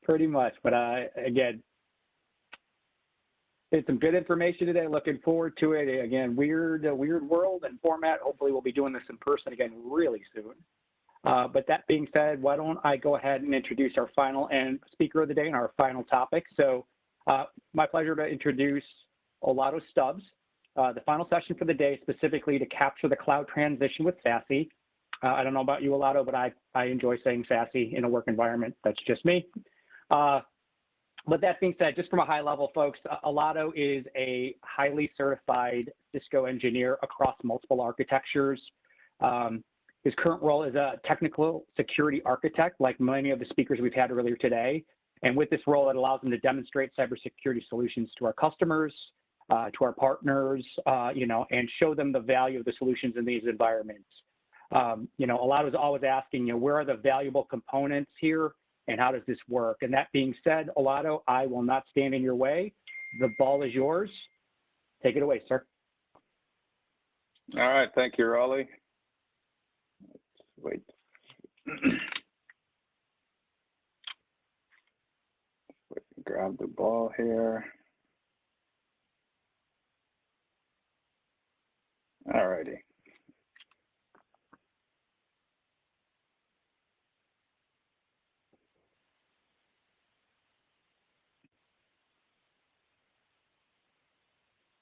pretty much. But again, it's some good information today. Looking forward to it. Again, weird world and format. Hopefully we'll be doing this in person again really soon. But that being said, why don't I go ahead and introduce our final speaker of the day and our final topic. So my pleasure to introduce Olato Stubbs. The final session for the day, specifically to capture the cloud transition with SASE. I don't know about you, Olato, but I enjoy saying SASE in a work environment. That's just me. But that being said, just from a high level, folks, Olato is a highly certified Cisco engineer across multiple architectures. His current role is a technical security architect, like many of the speakers we've had earlier today. And with this role, it allows him to demonstrate cybersecurity solutions to our customers, to our partners, and show them the value of the solutions in these environments. Olato is always asking, where are the valuable components here and how does this work? And that being said, Olato, I will not stand in your way. The ball is yours. Take it away, sir. All right. Thank you, Raleigh. Let's wait. Grab the ball here. All righty.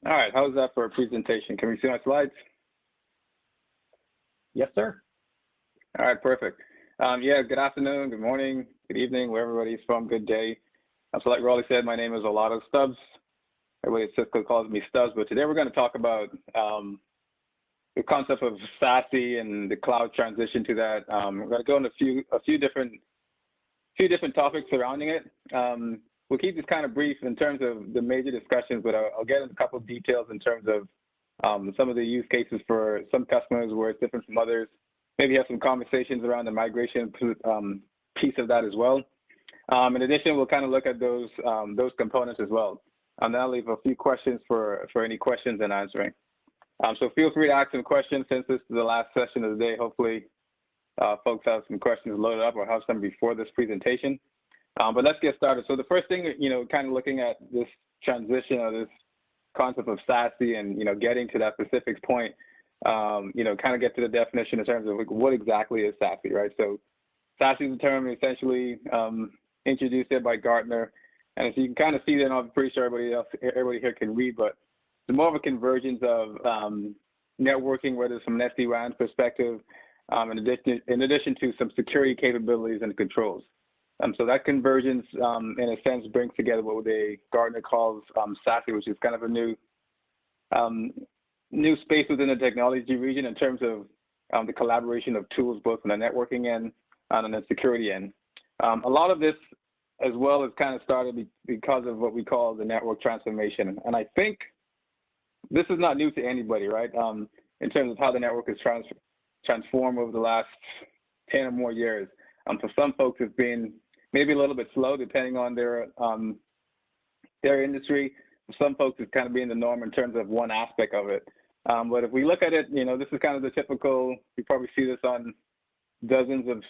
All right, how's that for a presentation? Can we see my slides? Yes, sir. All right, perfect. Yeah, good afternoon, good morning, good evening, where everybody's from, good day. So like Raleigh said, my name is Olato Stubbs. Everybody at Cisco calls me Stubbs, but today we're going to talk about the concept of SASE and the cloud transition to that. We're going to go into a few different topics surrounding it. We'll keep this kind of brief in terms of the major discussions, but I'll get into a couple of details in terms of some of the use cases for some customers where it's different from others. Maybe have some conversations around the migration piece of that as well. In addition, we'll kind of look at those components as well. And then I'll leave a few questions for any questions and answering. So feel free to ask some questions since this is the last session of the day. Hopefully, folks have some questions loaded up or have some before this presentation. But let's get started. So the first thing, kind of looking at this transition or this concept of SASE and, getting to that specific point, kind of get to the definition in terms of what exactly is SASE, right? So SASE is a term essentially introduced there by Gartn. And as you can kind of see that, I'm pretty sure everybody here can read, but it's more of a convergence of networking, whether it's from an SD-WAN perspective, in addition to some security capabilities and controls. So that convergence, in a sense, brings together what Gartn calls SASE, which is kind of a new space within the technology region in terms of the collaboration of tools, both on the networking end and on the security end. A lot of this as well has kind of started because of what we call the network transformation. And I think this is not new to anybody, right? In terms of how the network is transformed over the last 10 or more years. For some folks, it's been maybe a little bit slow, depending on their industry. For some folks, it's kind of being the norm in terms of one aspect of it. But if we look at it, this is kind of the typical. You probably see this on dozens of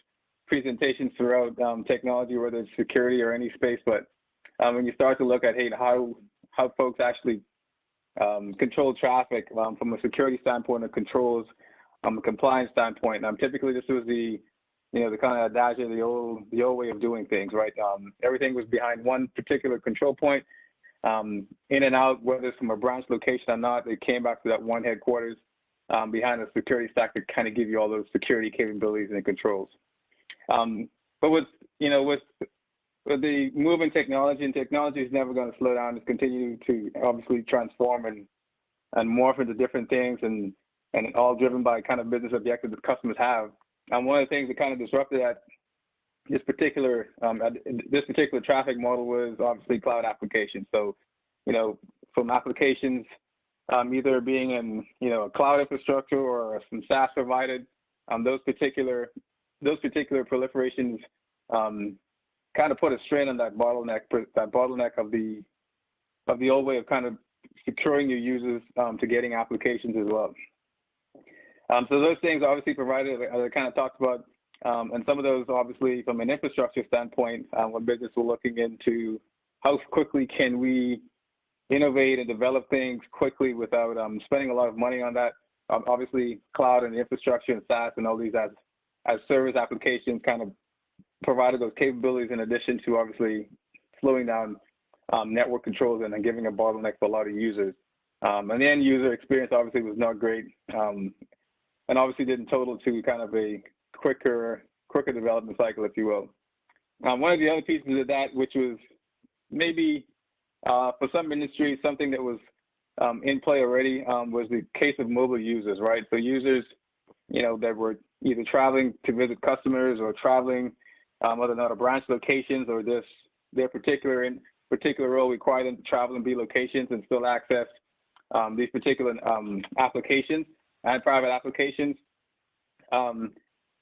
presentations throughout technology, whether it's security or any space. But when you start to look at how folks actually control traffic from a security standpoint, of controls, a compliance standpoint, typically this was the kind of adage of the old way of doing things, right? Everything was behind one particular control point, in and out, whether it's from a branch location or not. It came back to that one headquarters behind a security stack to kind of give you all those security capabilities and controls. But with the move in technology, and technology is never going to slow down. It's continuing to obviously transform and morph into different things, and all driven by kind of business objectives that customers have. One of the things that kind of disrupted this particular traffic model was obviously cloud applications. So, from applications either being in a cloud infrastructure or some SaaS provided, those particular proliferations kind of put a strain on that bottleneck of the old way of kind of securing your users to getting applications as well. So those things obviously provided, as I kind of talked about, And some of those, obviously, from an infrastructure standpoint, when business were looking into how quickly can we innovate and develop things quickly without spending a lot of money on that. Obviously, cloud and infrastructure and SaaS and all these as service applications kind of provided those capabilities in addition to obviously slowing down network controls and then giving a bottleneck for a lot of users. And the end user experience obviously was not great, and obviously didn't total to kind of a quicker development cycle, if you will. One of the other pieces of that, which was maybe for some industries, something that was in play already, was the case of mobile users, right? So users, that were either traveling to visit customers or traveling whether not a branch locations or their particular role required them to travel and be locations and still access these particular applications and private applications.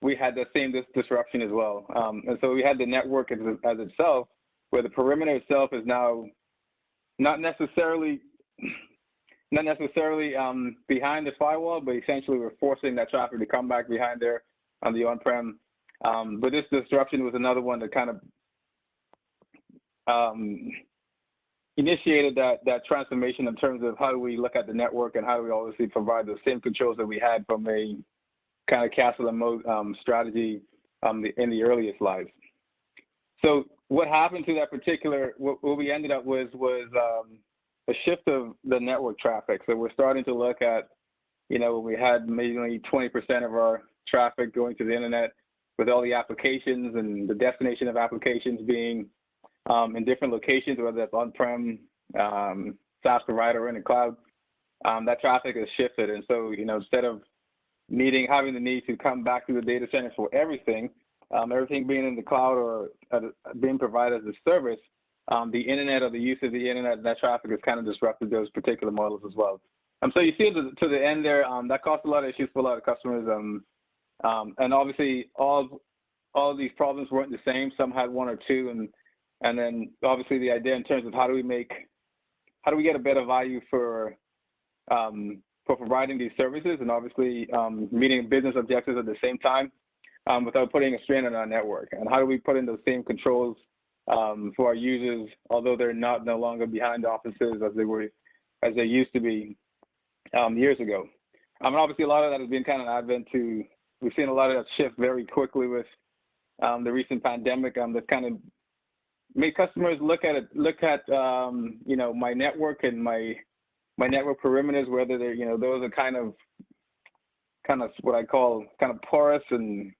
We had the same disruption as well. And so we had the network as itself, where the perimeter itself is now not necessarily behind the firewall, but essentially we're forcing that traffic to come back behind there on the on-prem. But this disruption was another one that kind of initiated that transformation in terms of how do we look at the network and how do we obviously provide the same controls that we had from a kind of castle and moat strategy in the earliest lives. So what happened to that particular, what we ended up with was a shift of the network traffic. So we're starting to look at, we had maybe only 20% of our traffic going to the internet with all the applications and the destination of applications being in different locations, whether that's on-prem, SaaS provider, or in the cloud. That traffic has shifted. And so, instead of having the need to come back to the data center for everything, everything being in the cloud or being provided as a service, the internet or the use of the internet and that traffic has kind of disrupted those particular models as well. So you see to the end there, that caused a lot of issues for a lot of customers. And obviously all of these problems weren't the same. Some had one or two, and then obviously the idea in terms of how do we get a better value for providing these services and obviously meeting business objectives at the same time without putting a strain on our network, and how do we put in those same controls for our users, although they're no longer behind offices as they used to be years ago. And obviously a lot of that has been kind of an advent to, we've seen a lot of that shift very quickly with the recent pandemic that's kind of made customers look at my network and my network perimeters, whether they're, those are kind of what I call kind of porous and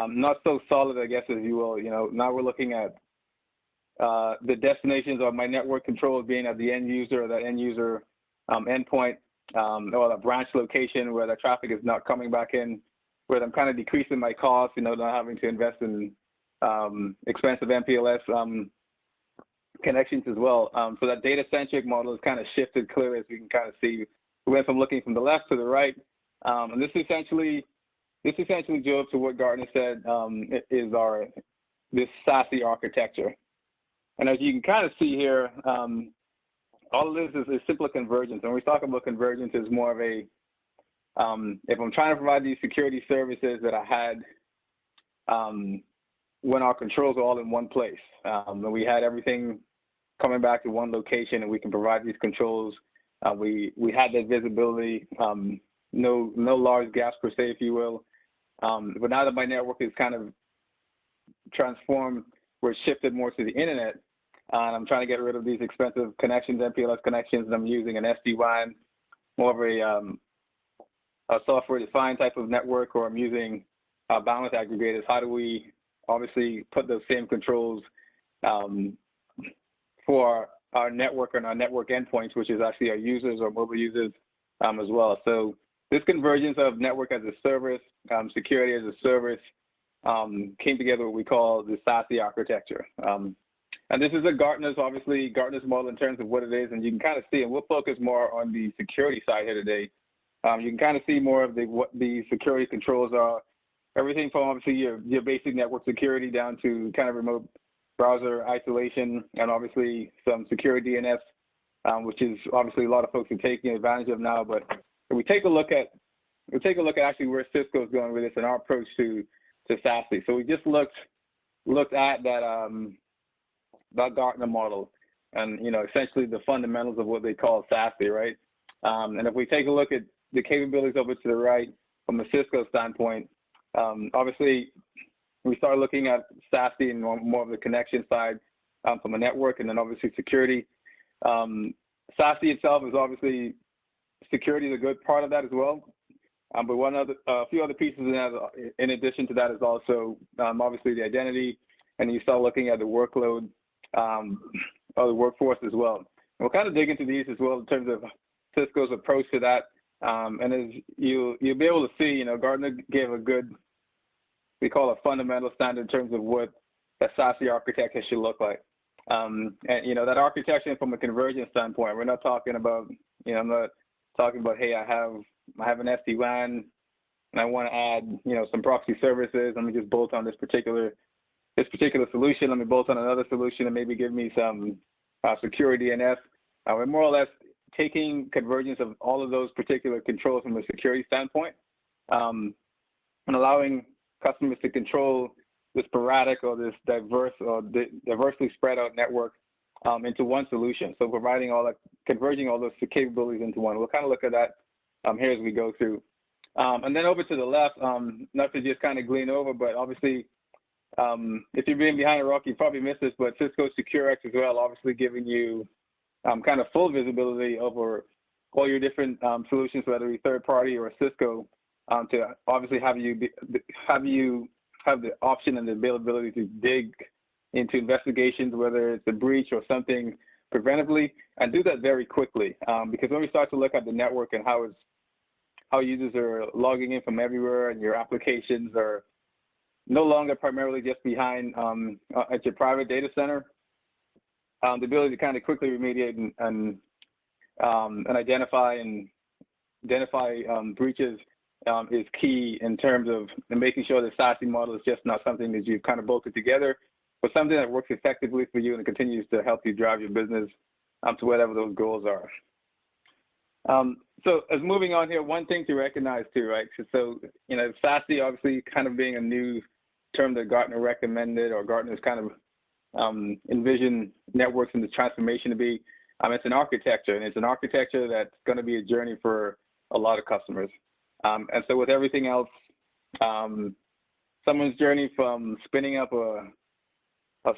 not so solid, I guess, as you will. Now we're looking at the destinations of my network control being at the end user or that end user endpoint, or the branch location where the traffic is not coming back in, where I'm kind of decreasing my costs, not having to invest in expensive MPLS connections as well. So that data-centric model has kind of shifted clearly, as we can kind of see. We went from looking from the left to the right, and this essentially drove to what Gartn said is this SASE architecture. And as you can kind of see here, all of this is simple convergence. And when we talk about convergence, it's more of a, if I'm trying to provide these security services that I had when our controls are all in one place, and we had everything coming back to one location, and we can provide these controls. We had that visibility, no large gaps per se, if you will. But now that my network is kind of transformed, we're shifted more to the internet, and I'm trying to get rid of these expensive connections, MPLS connections, and I'm using an SD-WAN, more of a software-defined type of network, or I'm using bandwidth aggregators. How do we obviously put those same controls for our network and our network endpoints, which is actually our users or mobile users as well. So this convergence of network as a service, security as a service, came together what we call the SASE architecture. And this is Gartner's model in terms of what it is, and you can kind of see, and we'll focus more on the security side here today. You can kind of see more of what the security controls are. Everything from obviously your basic network security down to kind of remote browser isolation, and obviously some secure DNS, which is obviously a lot of folks are taking advantage of now. But if we take a look at actually where Cisco is going with this and our approach to to SASE. So we just looked at that Gartner model, and essentially the fundamentals of what they call SASE, right? And if we take a look at the capabilities over to the right from a Cisco standpoint, obviously we start looking at SASE and more of the connection side from a network, and then obviously security. SASE itself is obviously, security is a good part of that as well. But a few other pieces in addition to that is also obviously the identity, and you start looking at the workload of the workforce as well. And we'll kind of dig into these as well in terms of Cisco's approach to that. And as you'll be able to see, Gartner gave a good, we call a fundamental standard in terms of what a SASE architecture should look like. And that architecture from a conversion standpoint, we're not talking about, I'm not talking about, hey, I have an SD-WAN and I want to add, some proxy services. Let me just bolt on this particular solution. Let me bolt on another solution and maybe give me some secure DNS. We're more or less taking convergence of all of those particular controls from a security standpoint, and allowing customers to control this sporadic or this diversely spread out network into one solution. So providing converging all those capabilities into one. We'll kind of look at that here as we go through. And then over to the left, not to just kind of glean over, but obviously, if you're being behind a rock, you probably missed this, but Cisco SecureX as well, obviously giving you kind of full visibility over all your different solutions, whether it's third party or Cisco, to obviously have the option and the availability to dig into investigations, whether it's a breach or something preventively, and do that very quickly. Because when we start to look at the network and how users are logging in from everywhere, and your applications are no longer primarily just behind at your private data center, the ability to kind of quickly remediate and identify breaches is key in terms of making sure the SASE model is just not something that you've kind of bolted together, but something that works effectively for you and continues to help you drive your business to whatever those goals are. So as moving on here, one thing to recognize too, right? So SASE obviously kind of being a new term that Gartner recommended, or Gartner's kind of envisioned networks and the transformation to be. It's an architecture, and it's an architecture that's going to be a journey for a lot of customers. And so with everything else, someone's journey from spinning up a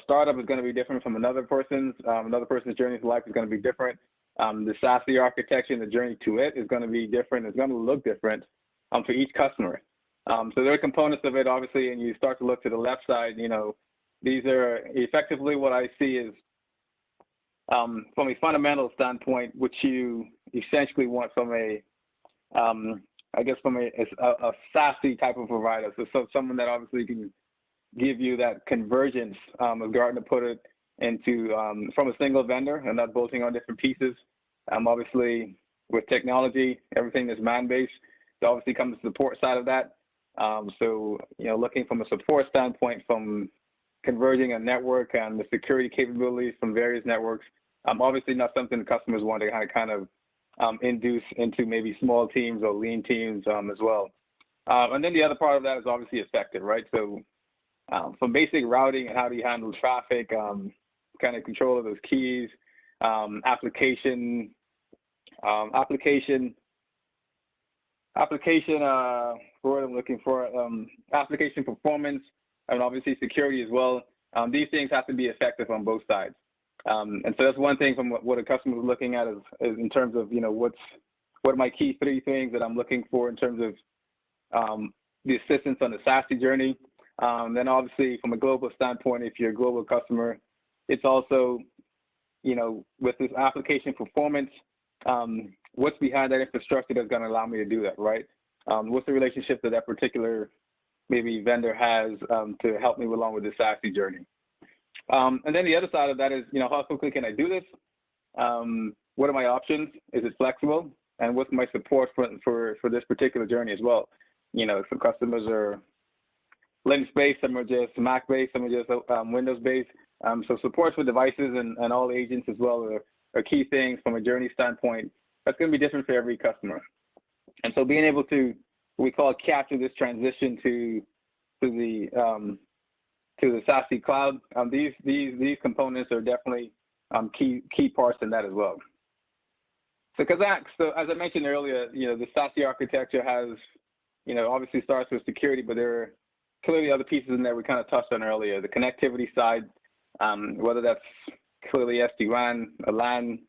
startup is going to be different from another person's. Another person's journey to life is going to be different. The SASE architecture and the journey to it is going to be different. It's going to look different for each customer. So there are components of it, obviously, and you start to look to the left side. These are effectively what I see is from a fundamental standpoint, which you essentially want from a SASE type of provider. So someone that obviously can give you that convergence, as Gartner put it, into from a single vendor and not bolting on different pieces. Obviously, with technology, everything that's man-based, there obviously comes the support side of that. So looking from a support standpoint, from converging a network and the security capabilities from various networks, obviously not something customers want to kind of induce into maybe small teams or lean teams as well. And then the other part of that is obviously effective, right? So from basic routing and how do you handle traffic, kind of control of those keys, application word I'm looking for, application performance, and obviously security as well. These things have to be effective on both sides. And so that's one thing from what a customer is looking at is in terms of, what are my key three things that I'm looking for in terms of the assistance on the SASE journey. Then obviously from a global standpoint, if you're a global customer, it's also, with this application performance, what's behind that infrastructure that's going to allow me to do that, right? What's the relationship that particular maybe vendor has to help me along with the SASE journey? And then the other side of that is, how quickly can I do this? What are my options? Is it flexible? And what's my support for this particular journey as well? Some customers are Linux-based, some are just Mac-based, some are just Windows-based. So support for devices and all agents as well are key things from a journey standpoint. That's going to be different for every customer. And so being able to, what we call capture this transition to to the SASE cloud. These components are definitely key parts in that as well. So as I mentioned earlier, the SASE architecture has, obviously starts with security, but there are clearly other pieces in there we kind of touched on earlier. The connectivity side, whether that's clearly SD-WAN, a LAN,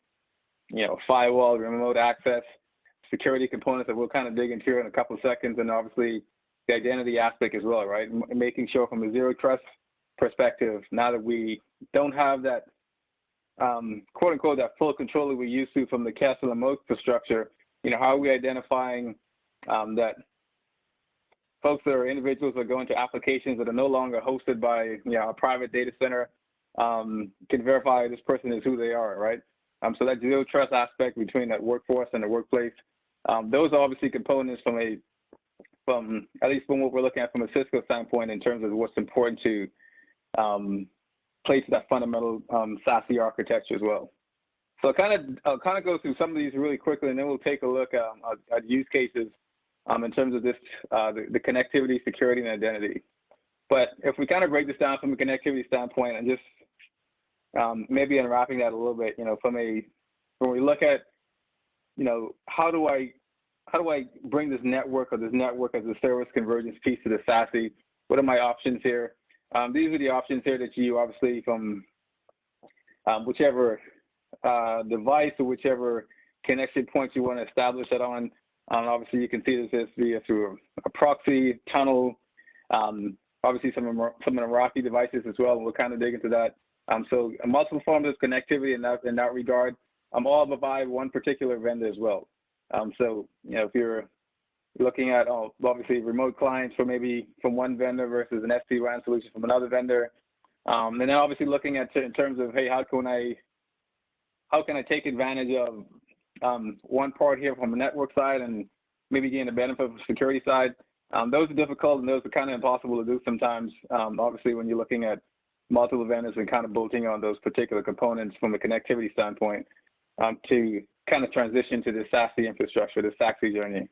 firewall, remote access, security components that we'll kind of dig into in a couple of seconds, and obviously the identity aspect as well, right? Making sure from a zero trust perspective, now that we don't have that quote unquote that full control that we used to from the castle and Moat infrastructure, how are we identifying that folks that are individuals that go into applications that are no longer hosted by a private data center can verify this person is who they are, right? So that zero trust aspect between that workforce and the workplace, those are obviously components from at least from what we're looking at from a Cisco standpoint in terms of what's important to place that fundamental SASE architecture as well. So I'll kind of go through some of these really quickly, and then we'll take a look at use cases in terms of this the connectivity, security, and identity. But if we kind of break this down from a connectivity standpoint, and just maybe unwrapping that a little bit, when we look at how do I bring this network or this network as a service convergence piece to the SASE? What are my options here? These are the options here that you obviously from whichever device or whichever connection point you want to establish it on. Obviously, you can see this via through a proxy, tunnel, obviously some Meraki devices as well. We'll kind of dig into that. So multiple forms of connectivity in that regard. All by one particular vendor as well. So if you're looking at obviously remote clients from one vendor versus an SD-WAN solution from another vendor, and then obviously looking at in terms of, hey, how can I take advantage of one part here from the network side and maybe gain the benefit of the security side. Those are difficult and those are kind of impossible to do sometimes. Obviously, when you're looking at multiple vendors and kind of bolting on those particular components from a connectivity standpoint to kind of transition to the SASE infrastructure, the SASE journey.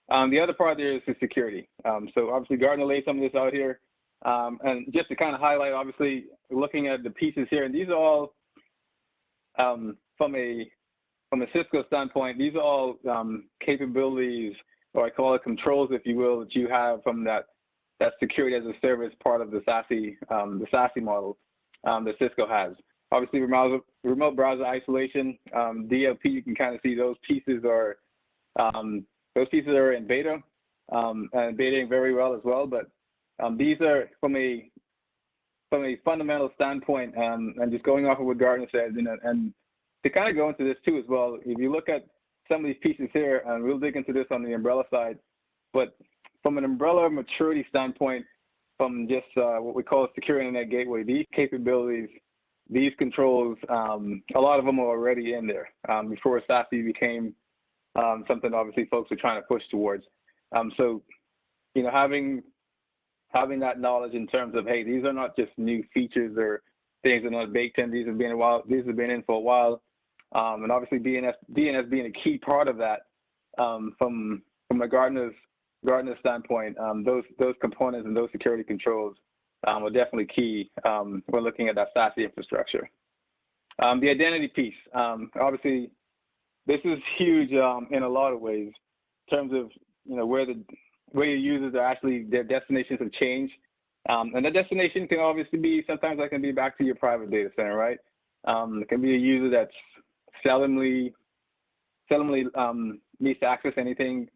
The other part there is the security. So obviously Gartn laid some of this out here. And just to kind of highlight, obviously, looking at the pieces here, and these are all from a Cisco standpoint, these are all capabilities, or I call it controls, if you will, that you have from that security as a service part of the SASE model that Cisco has. Obviously, remote browser isolation, DLP, you can kind of see those pieces are in beta and betaing very well as well. But these are from a fundamental standpoint, and just going off of what Gartn says, and to kind of go into this too as well, if you look at some of these pieces here, and we'll dig into this on the umbrella side, but from an umbrella maturity standpoint, from just what we call a secure internet gateway, these capabilities, these controls, a lot of them are already in there before SASE became something obviously folks are trying to push towards. So, having that knowledge in terms of, hey, these are not just new features or things that are not baked in. These have been in for a while. And obviously DNS being a key part of that from a Gartner's standpoint, those components and those security controls are definitely key when looking at that SASE infrastructure. The identity piece, obviously, this is huge in a lot of ways in terms of where your users are actually, their destinations have changed. And the destination can obviously be, sometimes that can be back to your private data center, right? It can be a user that's seldomly needs to access anything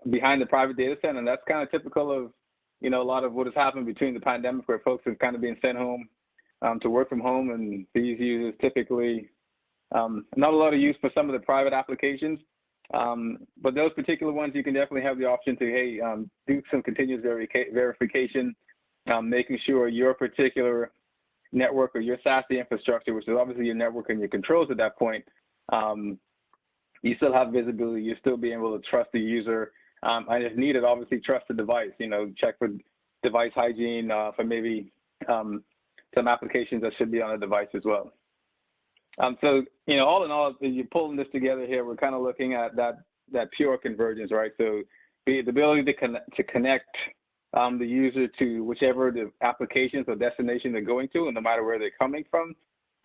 behind the private data center, and that's kind of typical of a lot of what has happened between the pandemic, where folks have kind of been sent home to work from home, and these users typically not a lot of use for some of the private applications, but those particular ones you can definitely have the option to do some continuous verification, making sure your particular network or your SASE infrastructure, which is obviously your network and your controls at that point, you still have visibility, you're still being able to trust the user, and if needed, obviously trust the device, check for device hygiene for maybe some applications that should be on a device as well. So, all in all, as you're pulling this together here, we're kind of looking at that pure convergence, right? So the ability to connect the user to whichever the applications or destination they're going to, and no matter where they're coming from.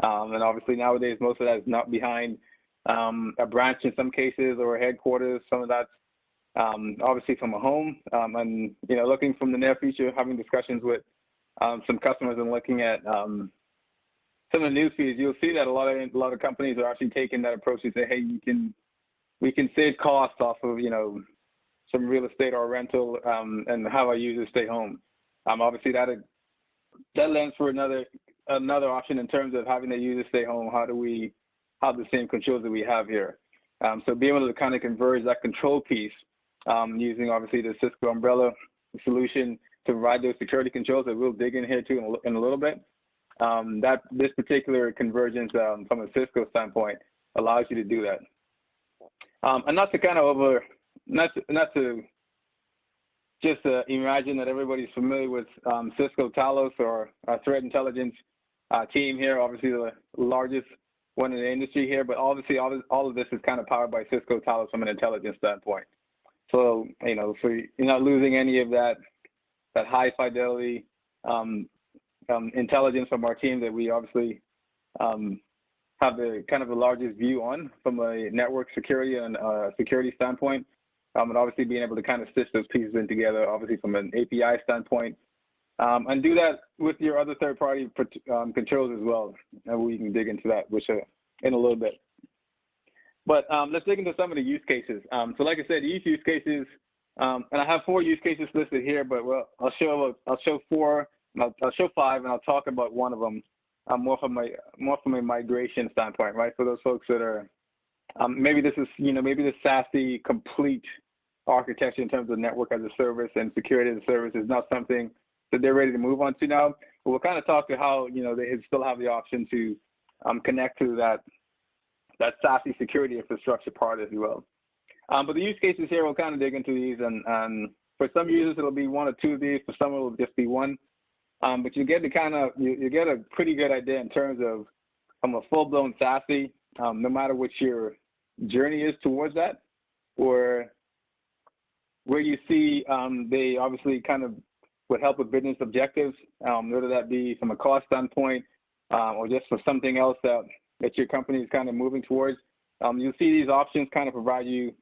And obviously nowadays, most of that is not behind a branch in some cases or a headquarters. Some of that's obviously from a home. And, looking from the near future, having discussions with some customers and looking at some of the news feeds, you'll see that a lot of companies are actually taking that approach to say, hey, we can save costs off of, some real estate or rental and have our users stay home. Obviously that lends for another option in terms of having the users stay home. How do we have the same controls that we have here? So being able to kind of converge that control piece using obviously the Cisco umbrella solution to provide those security controls that we'll dig in here too in a little bit. This particular convergence from a Cisco standpoint allows you to do that. And not to kind of not to just imagine that everybody's familiar with Cisco Talos or our threat intelligence team here, obviously the largest one in the industry here, but obviously all of this is kind of powered by Cisco Talos from an intelligence standpoint. So, so you're not losing any of that high fidelity intelligence from our team that we obviously have the kind of the largest view on from a network security and security standpoint. And obviously being able to kind of stitch those pieces in together, obviously from an API standpoint, and do that with your other third-party controls as well. And we can dig into that in a little bit. But let's dig into some of the use cases. So like I said, each use cases, and I have 4 use cases listed here, but I'll show 4, and I'll show 5, and I'll talk about one of them more from a migration standpoint, right? For those folks that are maybe this is maybe the SASE complete architecture in terms of network as a service and security as a service is not something that they're ready to move on to now. But we'll kind of talk to how they still have the option to connect to that SASE security infrastructure part, if you will. But the use cases here, we'll kind of dig into these, and for some users it'll be 1 or 2 of these. For some it'll just be 1. But you get you get a pretty good idea in terms of from a full-blown SASE, no matter what your journey is towards that, or where you see they obviously kind of would help with business objectives, whether that be from a cost standpoint or just for something else that your company is kind of moving towards. You'll see these options kind of provide you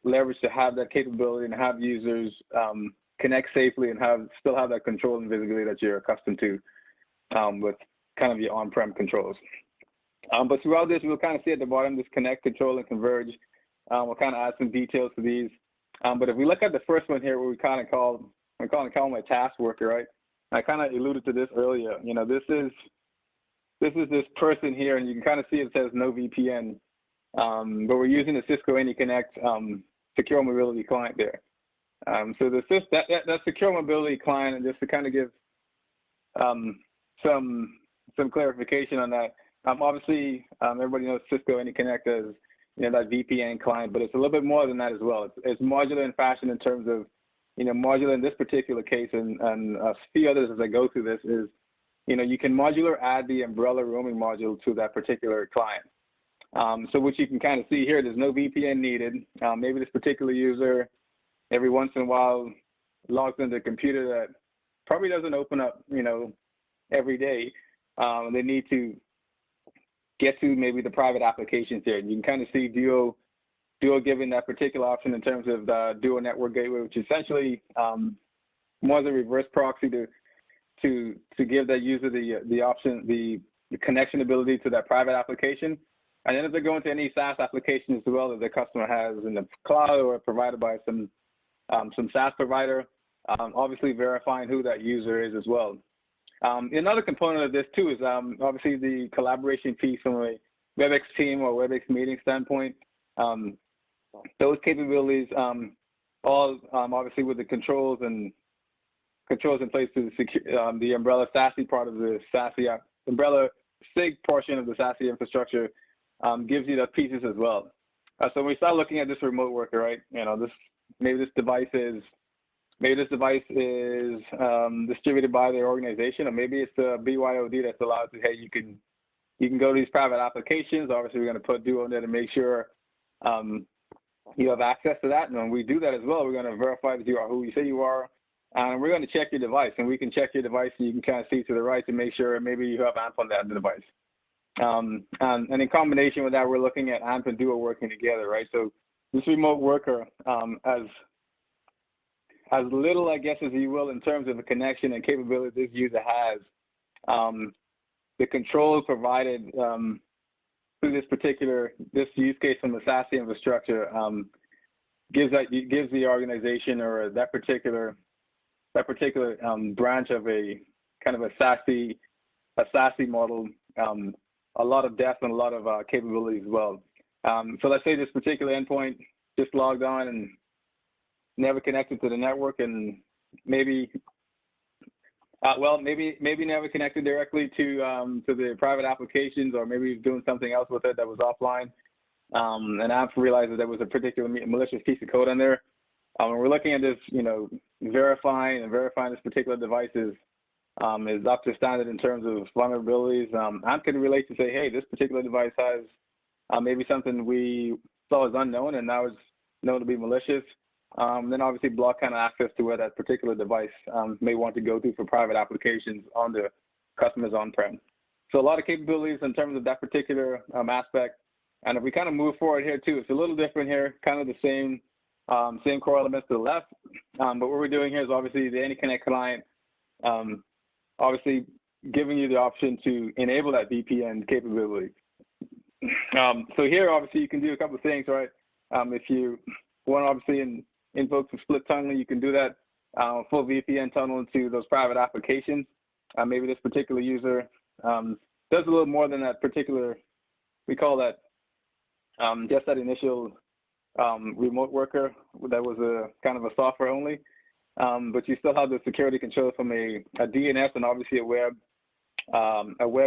leverage to have that capability and have users connect safely and still have that control and visibility that you're accustomed to with kind of your on-prem controls. But throughout this, we'll kind of see at the bottom this connect, control, and converge. We'll kind of add some details to these. But if we look at the first one here, where we kind of call my task worker, right? I kind of alluded to this earlier. This is this person here, and you can kind of see it says no VPN. But we're using the Cisco AnyConnect secure mobility client there. So that secure mobility client, and just to kind of give some clarification on that. Obviously, everybody knows Cisco AnyConnect as that VPN client, but it's a little bit more than that as well. It's modular in fashion in terms of modular in this particular case, and a few others as I go through this is you can modular add the umbrella roaming module to that particular client. So what you can kind of see here, there's no VPN needed. Maybe this particular user every once in a while logs into a computer that probably doesn't open up every day. They need to get to maybe the private applications here. You can kind of see Duo giving that particular option in terms of the Duo Network Gateway, which essentially more as a reverse proxy to give that user the option, the connection ability to that private application. And then if they go into any SaaS application as well that the customer has in the cloud or provided by some SaaS provider, obviously verifying who that user is as well. Another component of this too is obviously the collaboration piece from a WebEx team or WebEx meeting standpoint. Those capabilities, all obviously with the controls in place to secure the umbrella SASE part of the SASE umbrella SIG portion of the SASE infrastructure gives you the pieces as well. So when we start looking at this remote worker, right? Maybe this device is distributed by their organization, or maybe it's a BYOD that's allowed to, hey, you can go to these private applications. Obviously, we're going to put Duo in there to make sure you have access to that. And when we do that as well, we're going to verify that you are who you say you are. And we're going to check your device, and we can check your device, and you can kind of see to the right to make sure maybe you have AMP on that device. And in combination with that, we're looking at AMP and Duo working together, right? So this remote worker, as little, I guess, as you will, in terms of the connection and capability this user has, the controls provided through this use case from the SASE infrastructure gives the organization or that particular branch of a kind of a SASE model a lot of depth and a lot of capabilities as well. So let's say this particular endpoint just logged on and never connected to the network, and maybe never connected directly to the private applications, or maybe doing something else with it that was offline. And AMP realized that there was a particular malicious piece of code on there. And we're looking at this, verifying this particular device is up to standard in terms of vulnerabilities. AMP can relate to say, hey, this particular device has maybe something we saw as unknown, and now it's known to be malicious. Then obviously block kind of access to where that particular device may want to go to for private applications on the customer's on-prem. So a lot of capabilities in terms of that particular aspect. And if we kind of move forward here too, it's a little different here, kind of the same core elements to the left. But what we're doing here is obviously the AnyConnect client, obviously giving you the option to enable that VPN capability. So here, obviously, you can do a couple of things, right? If you want, obviously, invoke some split tunneling, you can do that full VPN tunnel into those private applications. Maybe this particular user does a little more than that particular, we call that just that initial remote worker that was a kind of a software only. But you still have the security control from a DNS and obviously a web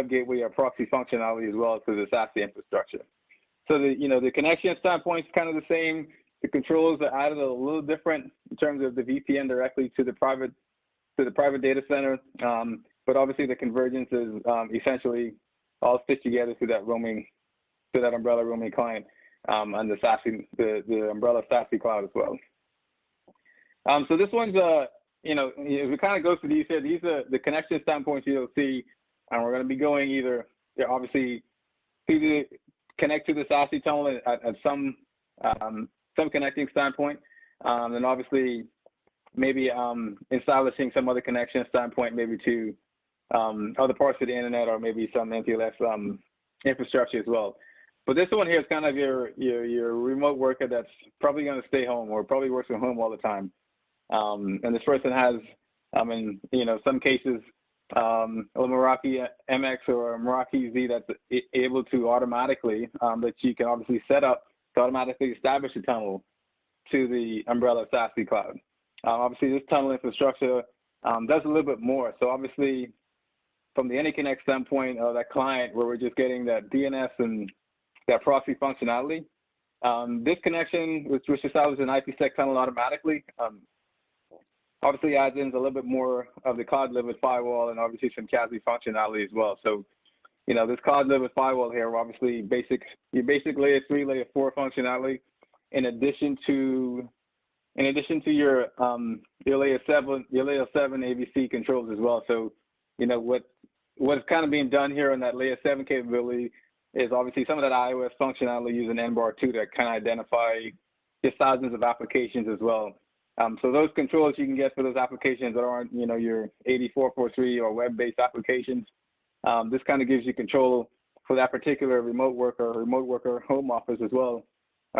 gateway or proxy functionality as well to the SASE infrastructure. So the connection standpoint is kind of the same. The controls are added a little different in terms of the VPN directly to the private data center. But obviously the convergence is essentially all stitched together through that umbrella roaming client and the SASE, the umbrella SASE cloud as well. So this one's as we kind of go through these here, these are the connection standpoints you'll see, and we're going to be going either obviously connect to the SASE tunnel at some connecting standpoint, and obviously maybe establishing some other connection standpoint, maybe to other parts of the internet, or maybe some MPLS infrastructure as well. But this one here is kind of your remote worker that's probably going to stay home or probably works from home all the time. And this person has, in some cases, a Meraki MX or a Meraki Z that's able to automatically, that you can obviously set up to automatically establish a tunnel to the umbrella SASE cloud. Obviously, this tunnel infrastructure does a little bit more. So obviously, from the AnyConnect standpoint of that client, where we're just getting that DNS and that proxy functionality, this connection, which establishes an IPsec tunnel automatically, obviously adds in a little bit more of the cloud-delivered firewall and obviously some CASB functionality as well. So, this cloud-delivered firewall here, obviously your basic layer 3, layer 4 functionality, in addition to your layer 7 AVC controls as well. So, what's kind of being done here on that layer 7 capability is obviously some of that iOS functionality using NBAR2 to kind of identify just thousands of applications as well. So those controls you can get for those applications that aren't, your 8443 or web-based applications. This kind of gives you control for that particular remote worker home office as well,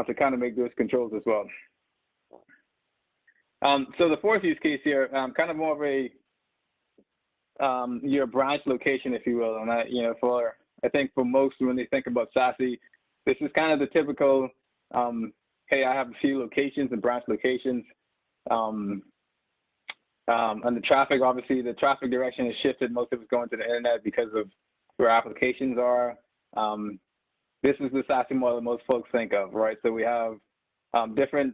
to kind of make those controls as well. So the fourth use case here, kind of more of a your branch location, if you will, and I think for most, when they think about SASE, this is kind of the typical, hey, I have a few locations and branch locations. And the traffic, obviously, the traffic direction has shifted. Most of it's going to the internet because of where applications are. This is the SASE model that most folks think of, right? So we have different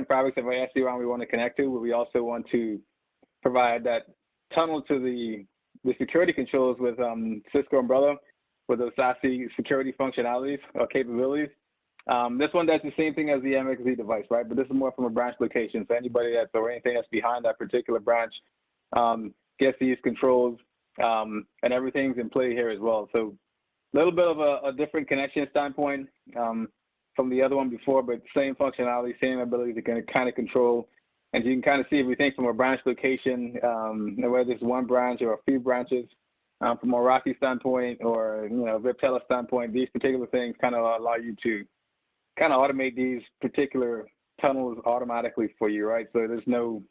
fabrics of our SD-WAN we want to connect to, but we also want to provide that tunnel to the security controls with Cisco Umbrella, with those SASE security functionalities or capabilities. This one does the same thing as the MXZ device, right? But this is more from a branch location. So anybody that's or anything that's behind that particular branch gets these controls, and everything's in play here as well. So a little bit of a different connection standpoint from the other one before, but same functionality, same ability to kind of control. And you can kind of see if we think from a branch location, whether it's one branch or a few branches, from a Meraki standpoint or Viptela standpoint, these particular things kind of allow you to kind of automate these particular tunnels automatically for you, right? So there's no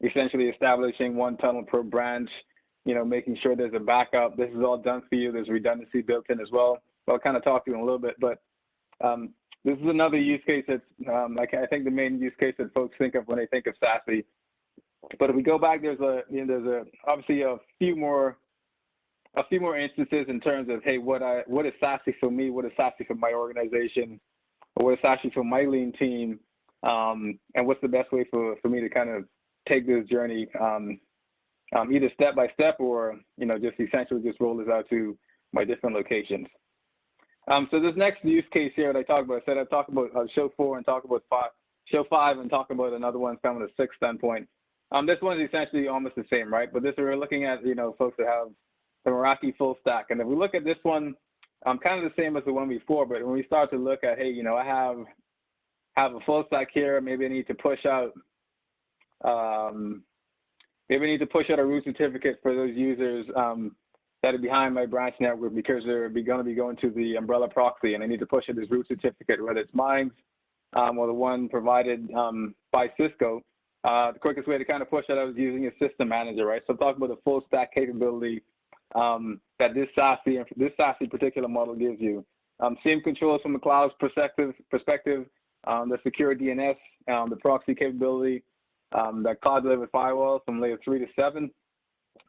essentially establishing one tunnel per branch, making sure there's a backup. This is all done for you. There's redundancy built in as well. So I'll kind of talk to you in a little bit, but this is another use case that's like I think the main use case that folks think of when they think of SASE. But if we go back, there's obviously a few more instances in terms of, hey, what is SASE for me? What is SASE for my organization? Or what is SASE for my lean team? And what's the best way for me to kind of take this journey either step by step or, just essentially just roll this out to my different locations. So this next use case here that I talked about, I'd talk about show 4 and talk about show 5 and talk about another one from a 6 standpoint. This one is essentially almost the same, right? But this we're looking at, folks that have the Meraki full stack. And if we look at this one, kind of the same as the one before, but when we start to look at, hey, I have a full stack here, maybe I need to push out a root certificate for those users that are behind my branch network because they're going to be going to the umbrella proxy, and I need to push out this root certificate, whether it's mine or the one provided by Cisco. The quickest way to kind of push that out is using a system manager, right? So I'm talking about the full stack capability that this SASE particular model gives you. Same controls from the cloud's perspective, the secure DNS, the proxy capability, the cloud-delivered firewall from layer 3 to 7,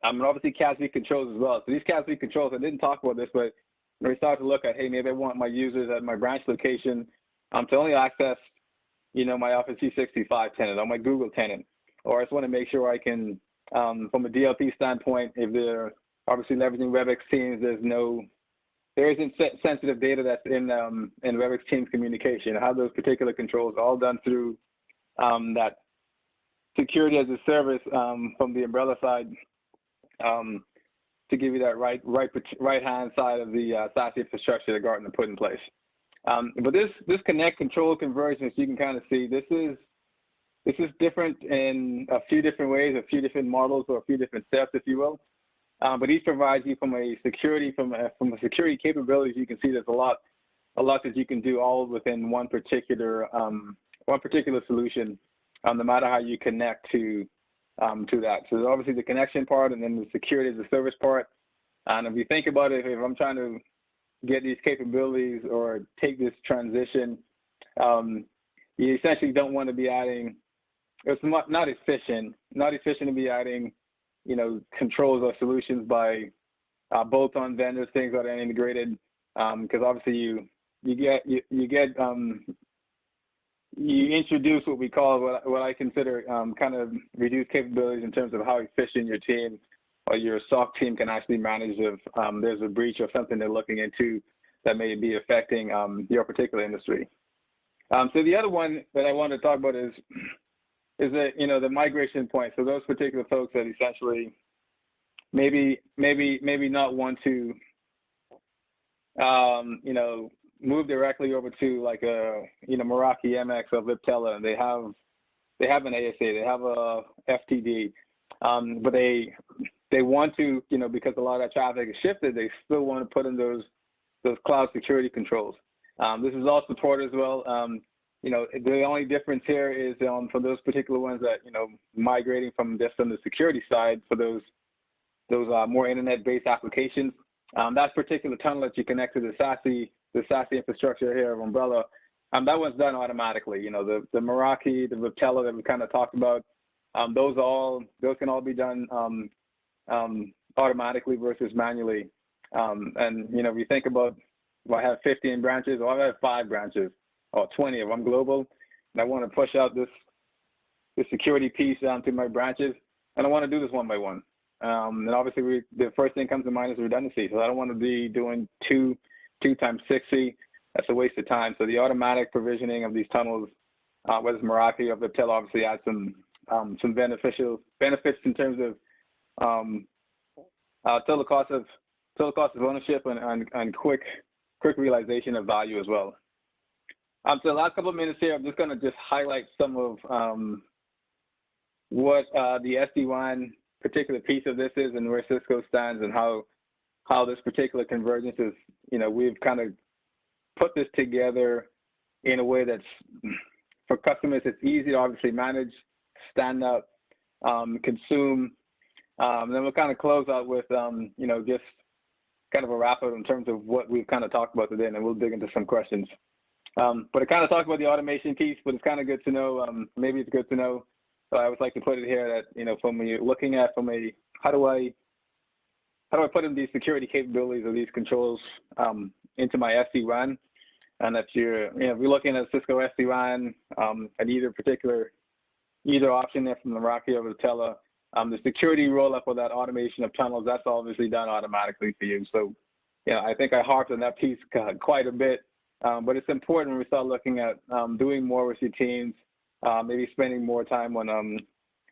and obviously CASB controls as well. So these CASB controls, I didn't talk about this, but when we start to look at, hey, maybe I want my users at my branch location to only access, my Office 365 tenant or my Google tenant, or I just want to make sure I can, from a DLP standpoint, if they're obviously leveraging WebEx Teams, there isn't sensitive data that's in WebEx Teams communication. I have those particular controls all done through that security as a service from the umbrella side to give you that right-hand side of the SASE infrastructure that Gartn put in place. But this connect control convergence, you can kind of see this is different in a few different ways, a few different models or a few different steps, if you will. But these provide you from a security capabilities. You can see there's a lot that you can do all within one particular solution, no matter how you connect to that. So obviously the connection part, and then the security as a service part. And if you think about it, if I'm trying to get these capabilities or take this transition, you essentially don't want to be adding. It's not efficient to be adding, controls or solutions by bolt-on vendors, things that are integrated, because obviously you introduce what we call what I consider kind of reduced capabilities in terms of how efficient your team or your SOC team can actually manage if there's a breach or something they're looking into that may be affecting your particular industry. So the other one that I wanted to talk about is the migration point. So those particular folks that essentially maybe not want to move directly over to like a Meraki MX or Viptela, and they have an ASA, they have a FTD, but they want to, because a lot of that traffic is shifted, they still want to put in those cloud security controls. This is all supported as well. The only difference here is for those particular ones that, migrating from just on the security side for those more internet-based applications, that particular tunnel that you connect to the SASE infrastructure here of Umbrella, that one's done automatically. The Meraki, the Viptela that we kind of talked about, those can all be done automatically versus manually. And if you think about, I have 15 branches, or I have 5 branches, or 20 if I'm global, and I want to push out this security piece down to my branches, and I want to do this one by one. And obviously, the first thing comes to mind is redundancy. So I don't want to be doing 2 times 60 that's a waste of time. So the automatic provisioning of these tunnels, whether it's Meraki or Viptela, obviously adds some benefits in terms of total cost of ownership and quick realization of value as well. So the last couple of minutes here, I'm just going to just highlight some of what the SD-WAN particular piece of this is and where Cisco stands and how this particular convergence is, we've kind of put this together in a way that's, for customers, it's easy to obviously manage, stand up, consume. And then we'll kind of close out with, just kind of a wrap up in terms of what we've kind of talked about today, and then we'll dig into some questions. But I kind of talked about the automation piece, but it's kind of good to know, maybe it's good to know. So I would like to put it here that, from when you're looking at how do I put in these security capabilities of these controls into my SD-WAN? And if you're looking at Cisco SD-WAN at either option there from Meraki or Viptela, the security roll-up of that automation of tunnels, that's obviously done automatically for you. So, I think I harped on that piece quite a bit, but it's important when we start looking at doing more with your teams, maybe spending more time on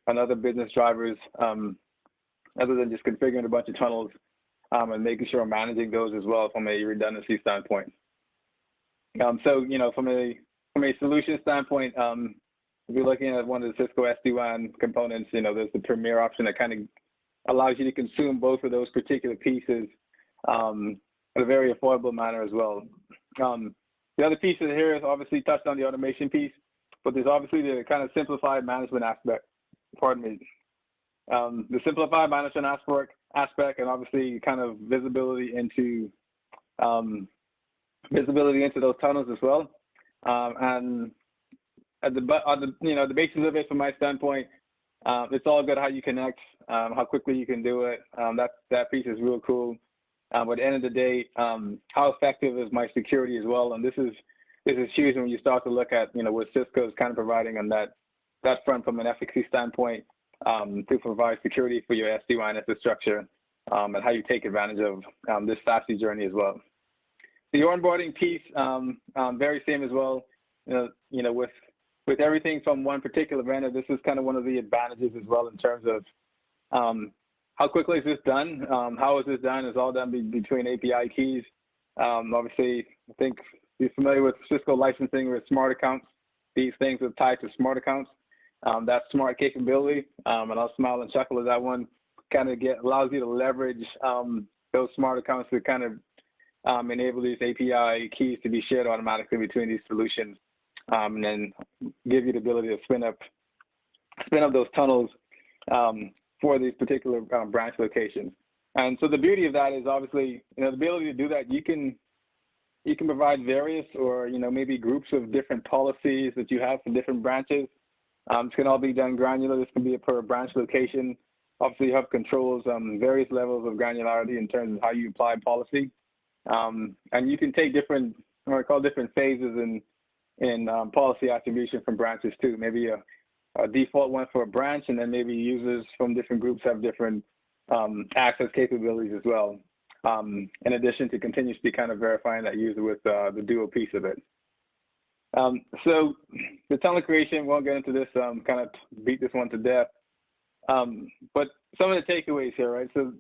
other business drivers, other than just configuring a bunch of tunnels, and making sure I'm managing those as well from a redundancy standpoint. So, from a solution standpoint, if you're looking at one of the Cisco SD-WAN components, there's the premier option that kind of allows you to consume both of those particular pieces in a very affordable manner as well. The other piece of here is obviously touched on the automation piece, but there's obviously the kind of simplified management aspect. Pardon me. The simplified management aspect, and obviously kind of visibility into those tunnels as well. And the basis of it, from my standpoint, it's all good how you connect, how quickly you can do it. That piece is real cool. But at the end of the day, how effective is my security as well? And this is huge when you start to look at what Cisco is kind of providing on that front from an efficacy standpoint to provide security for your SD-WAN infrastructure, and how you take advantage of this SASE journey as well. The onboarding piece, very same as well. With everything from one particular vendor, this is kind of one of the advantages as well in terms of how quickly is this done? How is this done? It's all done between API keys. Obviously, I think you're familiar with Cisco licensing with smart accounts. These things are tied to smart accounts. That smart capability, and I'll smile and chuckle at that one, kind of allows you to leverage those smart accounts to kind of enable these API keys to be shared automatically between these solutions, and then give you the ability to spin up those tunnels for these particular branch locations. And so the beauty of that is obviously, the ability to do that. You can provide various or maybe groups of different policies that you have for different branches. This can all be done granular. This can be per branch location. Obviously, you have controls, various levels of granularity in terms of how you apply policy. And you can take different phases in policy attribution from branches too. Maybe a default one for a branch, and then maybe users from different groups have different access capabilities as well. In addition to continuously kind of verifying that user with the dual piece of it. So the tunnel creation, won't get into this, kind of beat this one to death. But some of the takeaways here, right? So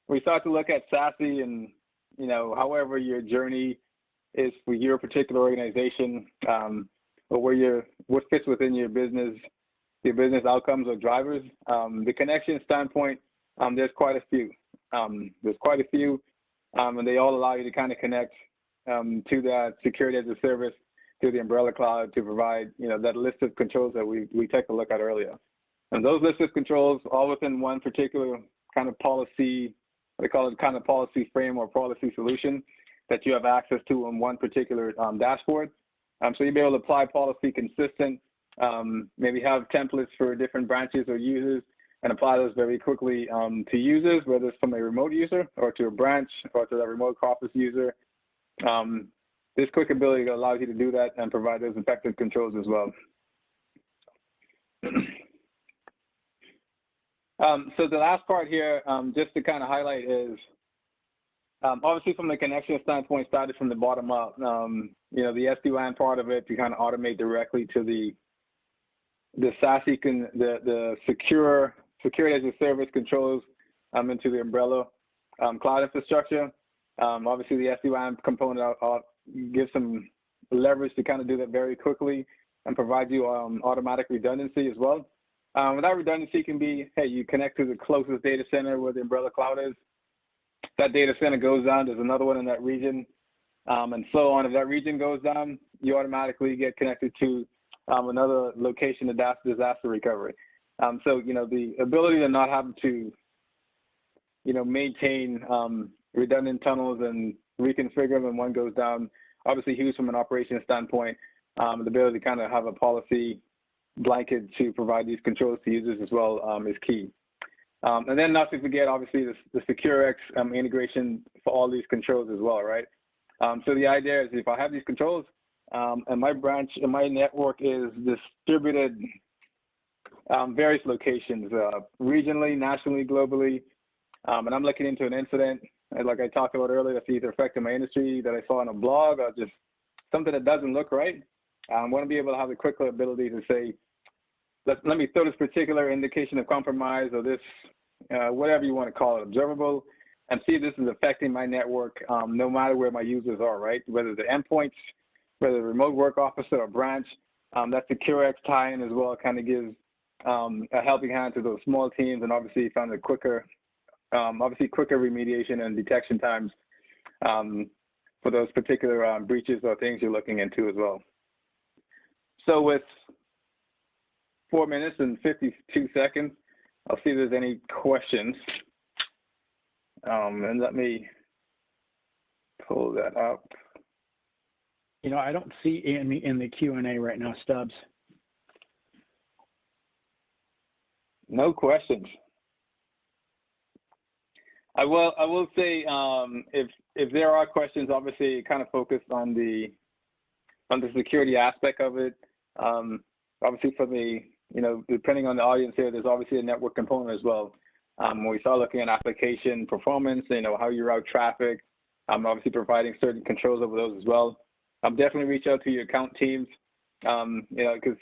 we start to look at SASE and, however your journey is for your particular organization, or what fits within your business outcomes or drivers. The connection standpoint, there's quite a few. And they all allow you to kind of connect to that security as a service, to the umbrella cloud, to provide that list of controls that we took a look at earlier. And those list of controls all within one particular kind of policy, they call it kind of policy frame or policy solution that you have access to on one particular dashboard. So you'll be able to apply policy consistent, maybe have templates for different branches or users, and apply those very quickly to users, whether it's from a remote user or to a branch or to a remote office user. This quick ability allows you to do that and provide those effective controls as well. So the last part here, just to kind of highlight, is Obviously, from the connection standpoint, started from the bottom up. You know, the SD-WAN part of it, you kind of automate directly to the SASE, the security as a service controls into the umbrella cloud infrastructure. Obviously, the SD-WAN component gives some leverage to kind of do that very quickly and provide you automatic redundancy as well. That redundancy can be, hey, you connect to the closest data center where the umbrella cloud is. That data center goes down, there's another one in that region, and so on. If that region goes down, you automatically get connected to another location of disaster recovery. So, you know, the ability to not have to, you know, maintain redundant tunnels and reconfigure them when one goes down, obviously huge from an operations standpoint. The ability to kind of have a policy blanket to provide these controls to users as well is key. And then not to forget, obviously, the SecureX integration for all these controls as well, right? So the idea is if I have these controls and my branch and my network is distributed various locations, regionally, nationally, globally, and I'm looking into an incident, and like I talked about earlier, that's either affecting my industry that I saw on a blog or just something that doesn't look right, I want to be able to have the quick ability to say, let me throw this particular indication of compromise or this, whatever you want to call it, observable, and see if this is affecting my network no matter where my users are, right? Whether the endpoints, whether the remote work officer or branch, that SecureX tie-in as well kind of gives a helping hand to those small teams, and obviously found a quicker remediation and detection times for those particular breaches or things you're looking into as well. So with 4 minutes and 52 seconds, I'll see if there's any questions. And let me pull that up. You know, I don't see any in the Q&A right now, Stubbs. No questions. I will say if there are questions, obviously kind of focused on the security aspect of it. Obviously for the, you know, depending on the audience here, there's obviously a network component as well. When we start looking at application performance, you know, how you route traffic, obviously providing certain controls over those as well. Definitely reach out to your account teams, you know, because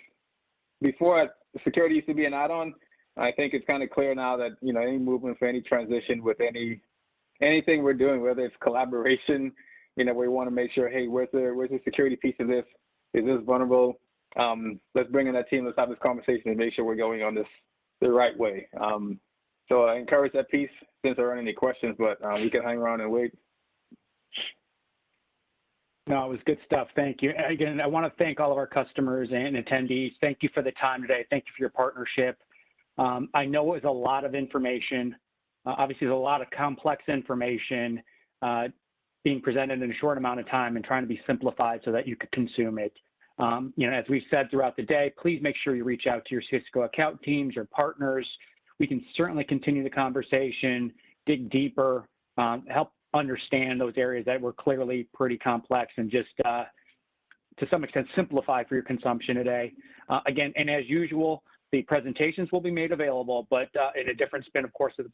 before security used to be an add-on. I think it's kind of clear now that, you know, any movement for any transition with anything we're doing, whether it's collaboration, you know, we want to make sure, hey, where's the security piece of this? Is this vulnerable? Let's bring in that team. Let's have this conversation and make sure we're going on this the right way. So I encourage that piece since there aren't any questions, but we can hang around and wait. No, it was good stuff. Thank you. Again, I want to thank all of our customers and attendees. Thank you for the time today. Thank you for your partnership. I know it was a lot of information. Obviously, there's a lot of complex information being presented in a short amount of time and trying to be simplified so that you could consume it. You know, as we've said throughout the day, please make sure you reach out to your Cisco account teams, your partners. We can certainly continue the conversation, dig deeper, help understand those areas that were clearly pretty complex and just to some extent simplify for your consumption today. Again, and as usual, the presentations will be made available, but in a different spin, of course, of the